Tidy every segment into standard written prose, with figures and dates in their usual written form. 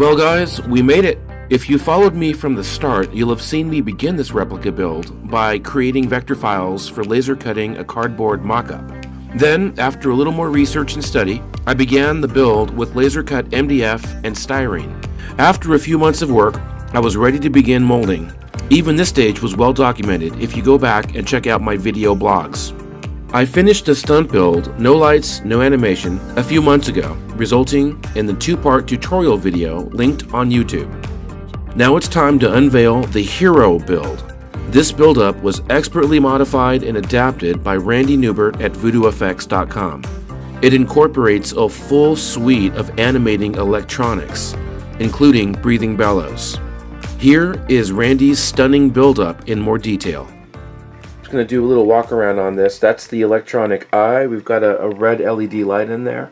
Well guys, we made it. If you followed me from the start, you'll have seen me begin this replica build by creating vector files for laser cutting a cardboard mock-up. Then, after a little more research and study, I began the build with laser cut MDF and styrene. After a few months of work, I was ready to begin molding. Even this stage was well documented if you go back and check out my video blogs. I finished the stunt build, no lights, no animation, a few months ago, resulting in the two-part tutorial video linked on YouTube. Now it's time to unveil the hero build. This build-up was expertly modified and adapted by Randy Newbert at VoodooFX.com. It incorporates a full suite of animating electronics, including breathing bellows. Here is Randy's stunning build-up in more detail. Just going to do a little walk around on this. That's the electronic eye. We've got a red LED light in there.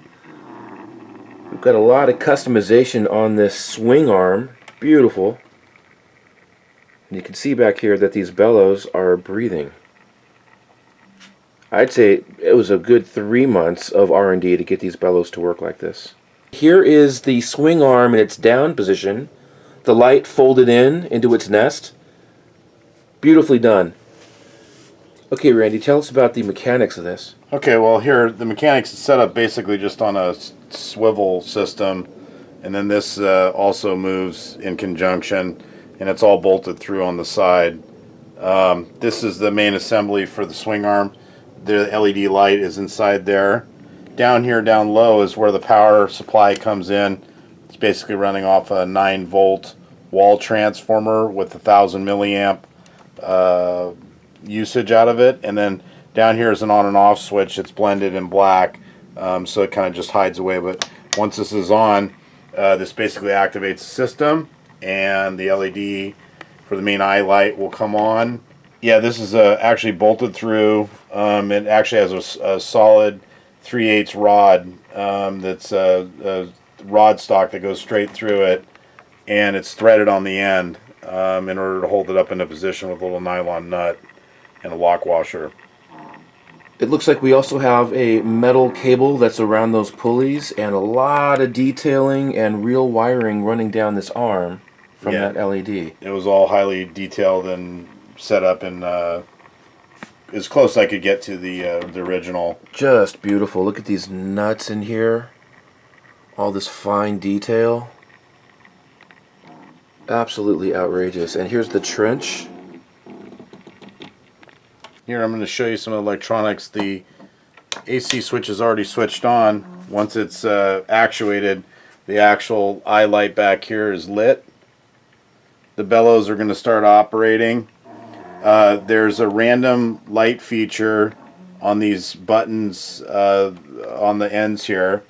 We've got a lot of customization on this swing arm. Beautiful. And you can see back here that these bellows are breathing. I'd say it was a good 3 months of R&D to get these bellows to work like this. Here is the swing arm in its down position. The light folded in into its nest. Beautifully done. Okay, Randy, tell us about the mechanics of this. Okay, well here the mechanics is set up basically just on a swivel system, and then this also moves in conjunction, and it's all bolted through on the side. This is the main assembly for the swing arm. The LED light is inside there. Down here, down low, is where the power supply comes in. It's basically running off a 9-volt wall transformer with 1,000 milliamp usage out of it, and then down here is an on and off switch. It's blended in black, so it kind of just hides away. But once this is on, this basically activates the system, and the LED for the main eye light will come on. Yeah, this is actually bolted through. It actually has a solid 3/8 rod that's a rod stock that goes straight through it, and it's threaded on the end in order to hold it up into position with a little nylon nut and a lock washer. It looks like we also have a metal cable that's around those pulleys and a lot of detailing and real wiring running down this arm from that LED. It was all highly detailed and set up and as close as I could get to the original. Just beautiful. Look at these nuts in here. All this fine detail. Absolutely outrageous. And here's the trench. Here I'm going to show you some electronics. The AC switch is already switched on. Once it's actuated, the actual eye light back here is lit. The bellows are going to start operating. There's a random light feature on these buttons on the ends here.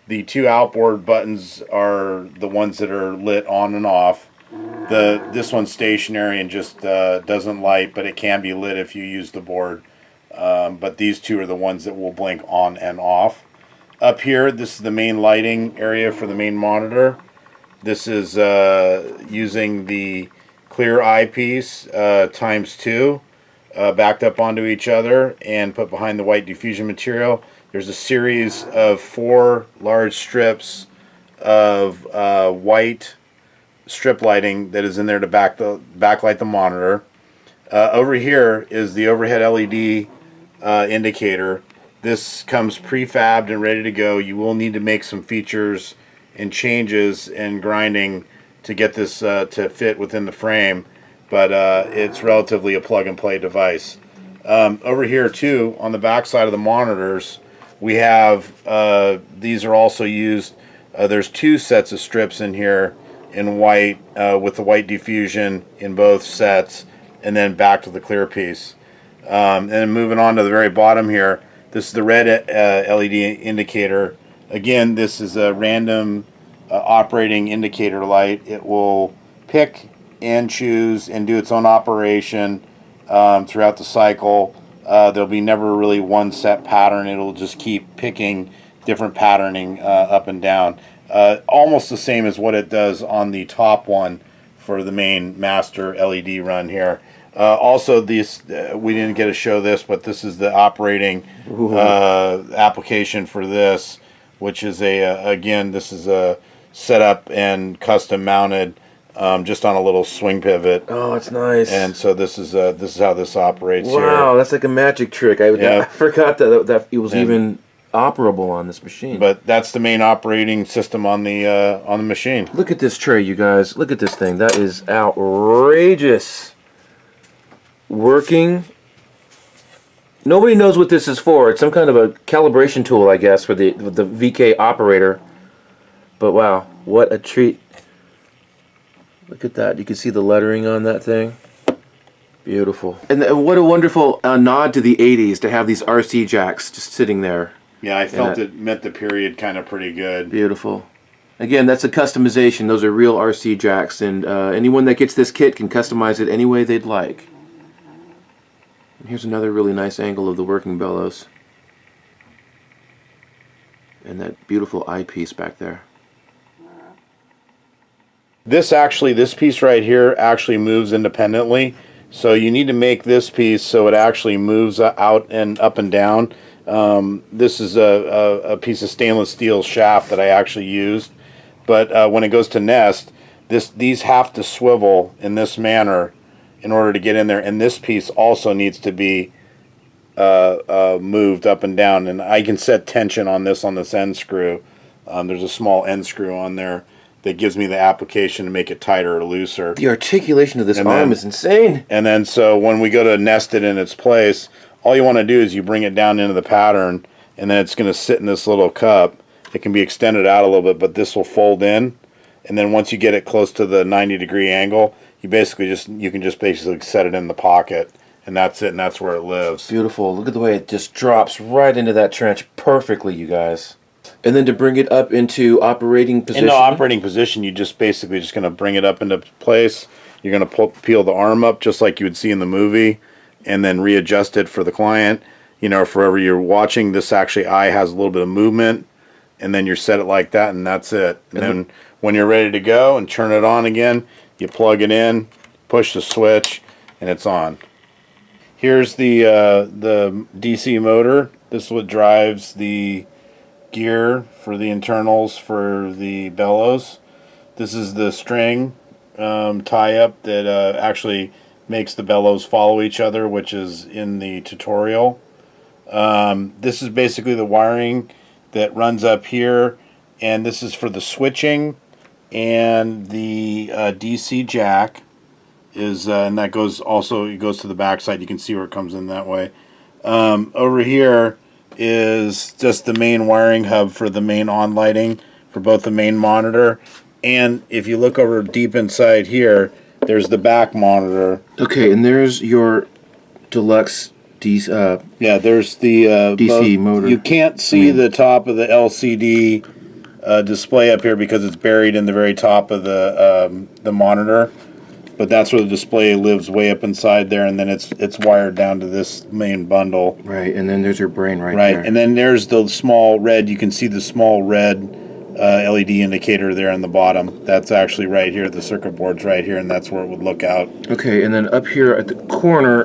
The two outboard buttons are the ones that are lit on and off. This one's stationary and just doesn't light, but it can be lit if you use the board. But these two are the ones that will blink on and off. Up here, this is the main lighting area for the main monitor. This is using the clear eyepiece ×2 backed up onto each other and put behind the white diffusion material. There's a series of 4 large strips of white strip lighting that is in there to backlight the monitor. Over here is the overhead LED indicator. This comes prefabbed and ready to go. You will need to make some features and changes and grinding to get this to fit within the frame, but it's relatively a plug-and-play device. Over here too, on the back side of the monitors, we have these are also used. There's 2 sets of strips in here in white with the white diffusion in both sets, and then back to the clear piece. And then moving on to the very bottom here, this is the red LED indicator. Again, this is a random operating indicator light. It will pick and choose and do its own operation throughout the cycle. There'll be never really one set pattern. It'll just keep picking different patterning up and down. Almost the same as what it does on the top one for the main master LED run here. Also, these we didn't get to show this, but this is the operating application for this, which is again, this is a set up and custom mounted, just on a little swing pivot. Oh, it's nice. And so this is how this operates here. Wow, that's like a magic trick. I forgot that it was even operable on this machine. But that's the main operating system on the machine. Look at this tray, you guys. Look at this thing. That is outrageous. Working. Nobody knows what this is for. It's some kind of a calibration tool, I guess, for the VK operator. But wow, what a treat. Look at that. You can see the lettering on that thing. Beautiful. And what a wonderful nod to the 80s to have these RC jacks just sitting there. Yeah, I felt it met the period kind of pretty good. Beautiful. Again, that's a customization. Those are real RC jacks, and anyone that gets this kit can customize it any way they'd like. And here's another really nice angle of the working bellows. And that beautiful eyepiece back there. This piece right here actually moves independently. So you need to make this piece so it actually moves out and up and down. This is a piece of stainless steel shaft that I actually used. But when it goes to nest, these have to swivel in this manner in order to get in there. And this piece also needs to be moved up and down. And I can set tension on this end screw. There's a small end screw on there that gives me the application to make it tighter or looser. The articulation of this arm is insane. And then so when we go to nest it in its place, all you want to do is you bring it down into the pattern, and then it's going to sit in this little cup. It can be extended out a little bit, but this will fold in. And then once you get it close to the 90-degree angle, you can just basically set it in the pocket, and that's it, and that's where it lives. Beautiful. Look at the way it just drops right into that trench perfectly, you guys. And then to bring it up into operating position. In the operating position, you just basically just going to bring it up into place. You're going to peel the arm up just like you would see in the movie, and then readjust it for the client. You know, for wherever you're watching, this actually eye has a little bit of movement, and then you set it like that, and that's it. And then when you're ready to go and turn it on again, you plug it in, push the switch, and it's on. Here's the DC motor. This is what drives the gear for the internals for the bellows. This is the string tie-up that actually makes the bellows follow each other, which is in the tutorial. This is basically the wiring that runs up here, and this is for the switching, and the DC jack is and that goes also, it goes to the back side. You can see where it comes in that way. Over here is just the main wiring hub for the main on lighting for both the main monitor, and if you look over deep inside here, there's the back monitor. Okay, and there's your deluxe DC. Yeah, there's the DC motor. You can't see the top of the LCD display up here because it's buried in the very top of the monitor. But that's where the display lives, way up inside there, and then it's wired down to this main bundle. Right, and then there's your brain right there. Right, and then there's the small red. You can see the small red LED indicator there on the bottom. That's actually right here. The circuit board's right here, and that's where it would look out. Okay, and then up here at the corner,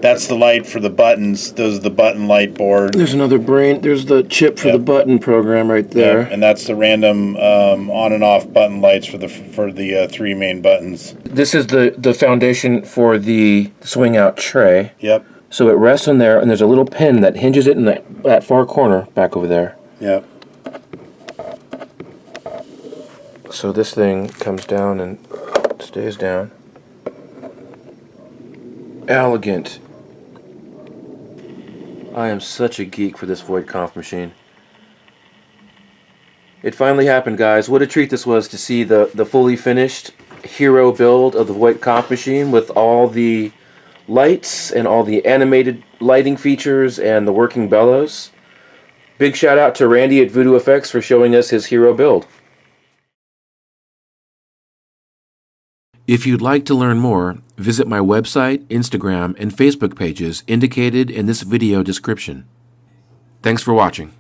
that's the light for the buttons. Those are the button light board. There's another brain. There's the chip for the button program right there. Yep, and that's the random on and off button lights for the three main buttons. This is the foundation for the swing out tray. Yep. So it rests on there, and there's a little pin that hinges it in that far corner back over there. Yep. So this thing comes down and stays down. Elegant. I am such a geek for this Voight Kampff machine. It finally happened, guys. What a treat this was to see the fully finished hero build of the Voight Kampff machine with all the lights and all the animated lighting features and the working bellows. Big shout out to Randy at Voodoo Effects for showing us his hero build. If you'd like to learn more, visit my website, Instagram, and Facebook pages indicated in this video description. Thanks for watching.